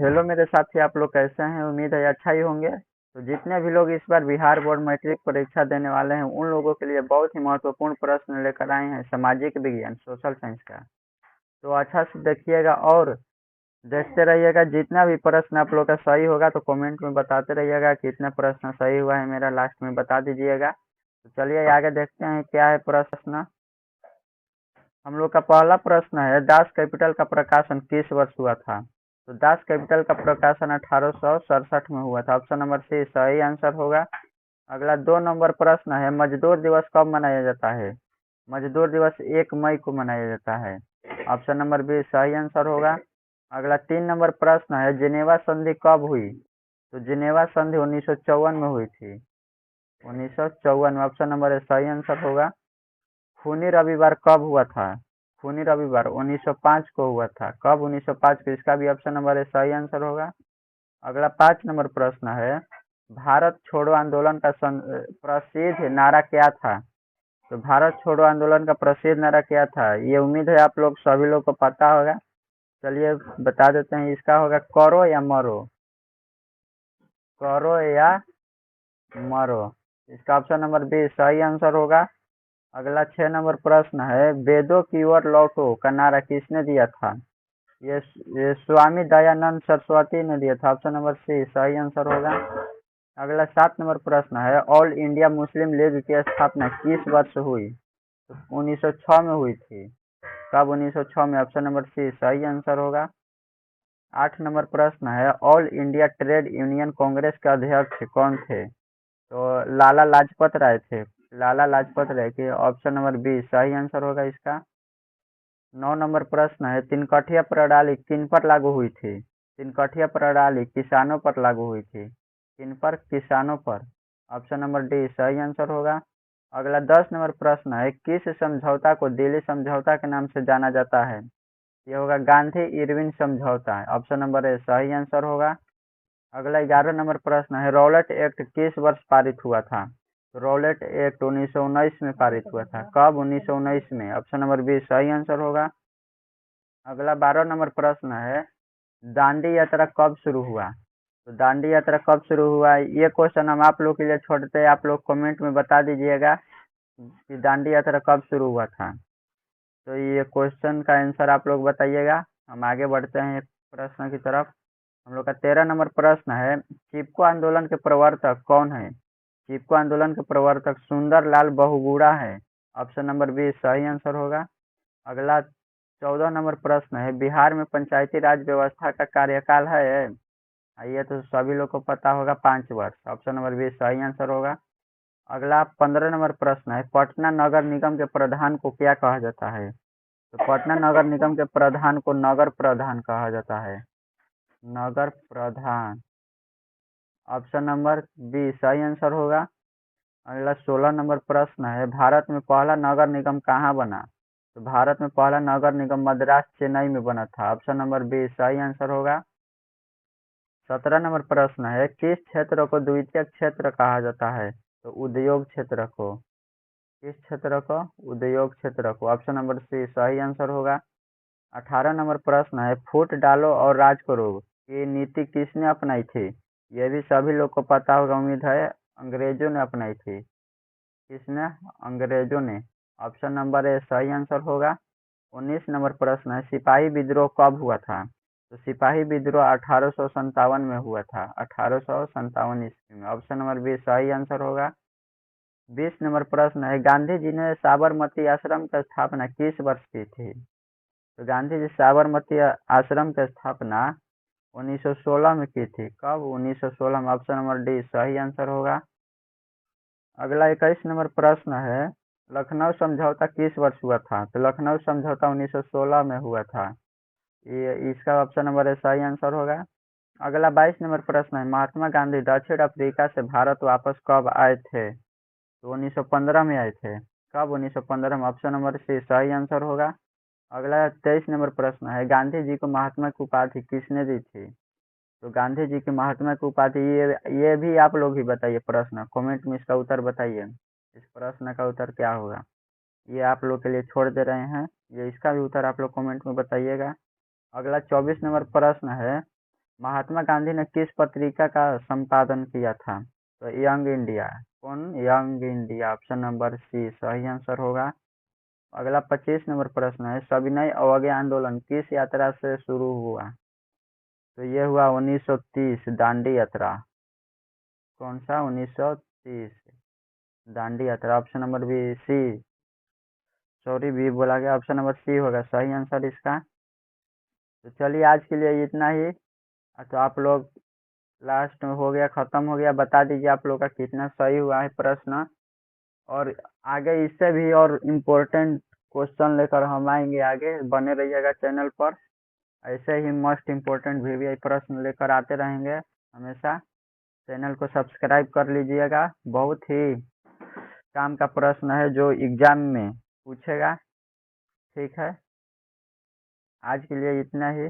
Hello मेरे साथी, आप लोग कैसे हैं? उम्मीद है अच्छा ही होंगे। तो जितने भी लोग इस बार बिहार बोर्ड मैट्रिक परीक्षा देने वाले हैं उन लोगों के लिए बहुत ही महत्वपूर्ण प्रश्न लेकर आए हैं सामाजिक विज्ञान सोशल साइंस का। तो अच्छा से देखिएगा और देखते रहिएगा। जितना भी प्रश्न आप लोग का सही होगा तो कमेंट में बताते रहिएगा कितना प्रश्न सही हुआ है, मेरा लास्ट में बता दीजिएगा। तो चलिए आगे देखते हैं क्या है प्रश्न। हम लोग का पहला प्रश्न है, दास कैपिटल का प्रकाशन किस वर्ष हुआ था? तो दास कैपिटल का प्रकाशन 1867 में हुआ था। ऑप्शन नंबर सी सही आंसर होगा। अगला 2 नंबर प्रश्न है, मजदूर दिवस कब मनाया जाता है? मजदूर दिवस 1 मई को मनाया जाता है। ऑप्शन नंबर बी सही आंसर होगा। अगला 3 नंबर प्रश्न है, जिनेवा संधि कब हुई? तो जिनेवा संधि 1954 में हुई थी। 1954 में ऑप्शन नंबर ए सही आंसर होगा। खूनी रविवार कब हुआ था? खूनी रविवार 1905 को हुआ था। कब? 1905 को। इसका भी ऑप्शन नंबर ए सही आंसर होगा। अगला 5 नंबर प्रश्न है, भारत छोड़ो आंदोलन का प्रसिद्ध नारा क्या था? तो भारत छोड़ो आंदोलन का प्रसिद्ध नारा क्या था? ये उम्मीद है आप लोग सभी लोग को पता होगा। चलिए बता देते हैं, इसका होगा करो या मरो। करो या मरो। इसका ऑप्शन नंबर बी सही आंसर होगा। अगला 6 नंबर प्रश्न है, वेदों की ओर लौटो का नारा किसने दिया था? ये ये स्वामी दयानंद सरस्वती ने दिया था। ऑप्शन नंबर सी सही आंसर होगा। अगला 7 नंबर प्रश्न है, ऑल इंडिया मुस्लिम लीग की स्थापना किस वर्ष हुई? तो 1906 में हुई थी। कब? 1906 में। ऑप्शन नंबर सी सही आंसर होगा। 8 नंबर प्रश्न है, all India trade union Congress के अध्यक्ष कौन थे? तो लाला लाजपत राय थे। लाला लाजपत राय के। ऑप्शन नंबर बी सही आंसर होगा इसका। 9 नंबर प्रश्न है, तिनकठिया प्रणाली किन पर लागू हुई थी? तिनकठिया प्रणाली किसानों पर लागू हुई थी। किन पर? किसानों पर। ऑप्शन नंबर डी सही आंसर होगा। अगला 10 नंबर प्रश्न है, किस समझौता को दिल्ली समझौता के नाम से जाना जाता है? ये होगा गांधी इरविन समझौता। ऑप्शन नंबर ए सही आंसर होगा। अगला 11 नंबर प्रश्न है, रॉलेट एक्ट किस वर्ष पारित हुआ था? रॉलेट एक्ट 1919 में पारित हुआ था। कब? 1919 में। ऑप्शन नंबर बी सही आंसर होगा। अगला 12 नंबर प्रश्न है, दांडी यात्रा कब शुरू हुआ? तो दांडी यात्रा कब शुरू हुआ? ये क्वेश्चन हम आप लोग के लिए छोड़ते हैं, आप लोग कमेंट में बता दीजिएगा कि दांडी यात्रा कब शुरू हुआ था। तो ये क्वेश्चन का आंसर आप लोग बताइएगा। हम आगे बढ़ते हैं एक प्रश्न की तरफ। हम लोग का 13 नंबर प्रश्न है, चिपको आंदोलन के प्रवर्तक कौन है? चिपको आंदोलन के प्रवर्तक सुंदर लाल बहुगुणा है। ऑप्शन नंबर बी सही आंसर होगा। अगला 14 नंबर प्रश्न है, बिहार में पंचायती राज व्यवस्था का कार्यकाल है? ये तो सभी लोग को पता होगा, 5 वर्ष। ऑप्शन नंबर बी सही आंसर होगा। अगला 15 नंबर प्रश्न है, पटना नगर निगम के प्रधान को क्या कहा जाता है? तो पटना नगर निगम के प्रधान को नगर प्रधान कहा जाता है। नगर प्रधान। ऑप्शन नंबर बी सही आंसर होगा। अगला 16 नंबर प्रश्न है, भारत में पहला नगर निगम कहाँ बना? तो भारत में पहला नगर निगम मद्रास चेन्नई में बना था। ऑप्शन नंबर बी सही आंसर होगा। 17 नंबर प्रश्न है, किस क्षेत्र को द्वितीयक क्षेत्र कहा जाता है? तो उद्योग क्षेत्र को। किस क्षेत्र को? उद्योग क्षेत्र को। ऑप्शन नंबर सी सही आंसर होगा। 18 नंबर प्रश्न है, फूट डालो और राज करो ये नीति किसने अपनाई थी? ये भी सभी लोग को पता होगा, उम्मीद है। अंग्रेजों ने अपनाई थी। किसने? अंग्रेजों ने। ऑप्शन नंबर ए सही आंसर होगा। 19 नंबर प्रश्न है, सिपाही विद्रोह कब हुआ था? तो सिपाही विद्रोह 1857 में हुआ था। 1857 ईस्वी में। ऑप्शन नंबर बी सही आंसर होगा। 20 नंबर प्रश्न है, गांधी जी ने साबरमती आश्रम की स्थापना किस वर्ष की थी? तो गांधी जी साबरमती आश्रम की स्थापना 1916 में की थी। कब? 1916 में। ऑप्शन नंबर डी सही आंसर होगा। अगला 21 नंबर प्रश्न है, लखनऊ समझौता किस वर्ष हुआ था? तो लखनऊ समझौता 1916 में हुआ था। ये इसका ऑप्शन नंबर ए सही आंसर होगा। अगला 22 नंबर प्रश्न है, महात्मा गांधी दक्षिण अफ्रीका से भारत वापस कब आए थे? तो 1915 में आए थे। कब? 1915 में। ऑप्शन नंबर सी सही आंसर होगा। अगला 23 नंबर प्रश्न है, गांधी जी को महात्मा की उपाधि किसने दी थी? तो गांधी जी की महात्मा की उपाधि, ये भी आप लोग ही बताइए। प्रश्न कमेंट में इसका उत्तर बताइए। इस प्रश्न का उत्तर क्या होगा? ये आप लोग के लिए छोड़ दे रहे हैं। ये इसका भी उत्तर आप लोग कमेंट में बताइएगा। अगला 24 नंबर प्रश्न है, महात्मा गांधी ने किस पत्रिका का संपादन किया था? तो यंग इंडिया। कौन? Young India. Option number C सही आंसर होगा। अगला 25 नंबर प्रश्न है, सविनय अवज्ञा आंदोलन किस यात्रा से शुरू हुआ? तो ये हुआ 1930 दांडी यात्रा। कौन सा? 1930 दांडी यात्रा। Option number B C, sorry B बोला गया, ऑप्शन नंबर सी होगा सही आंसर इसका। तो चलिए आज के लिए इतना ही। तो आप लोग लास्ट में हो गया, खत्म हो गया, बता दीजिए आप लोग का कितना सही हुआ है प्रश्न। और आगे इससे भी और इम्पोर्टेंट क्वेश्चन लेकर हम आएंगे, आगे बने रहिएगा चैनल पर। ऐसे ही मोस्ट इम्पोर्टेंट वीवीआई प्रश्न लेकर आते रहेंगे हमेशा। चैनल को सब्सक्राइब कर लीजिएगा, बहुत ही काम का प्रश्न है जो एग्जाम में पूछेगा। ठीक है, आज के लिए इतना ही।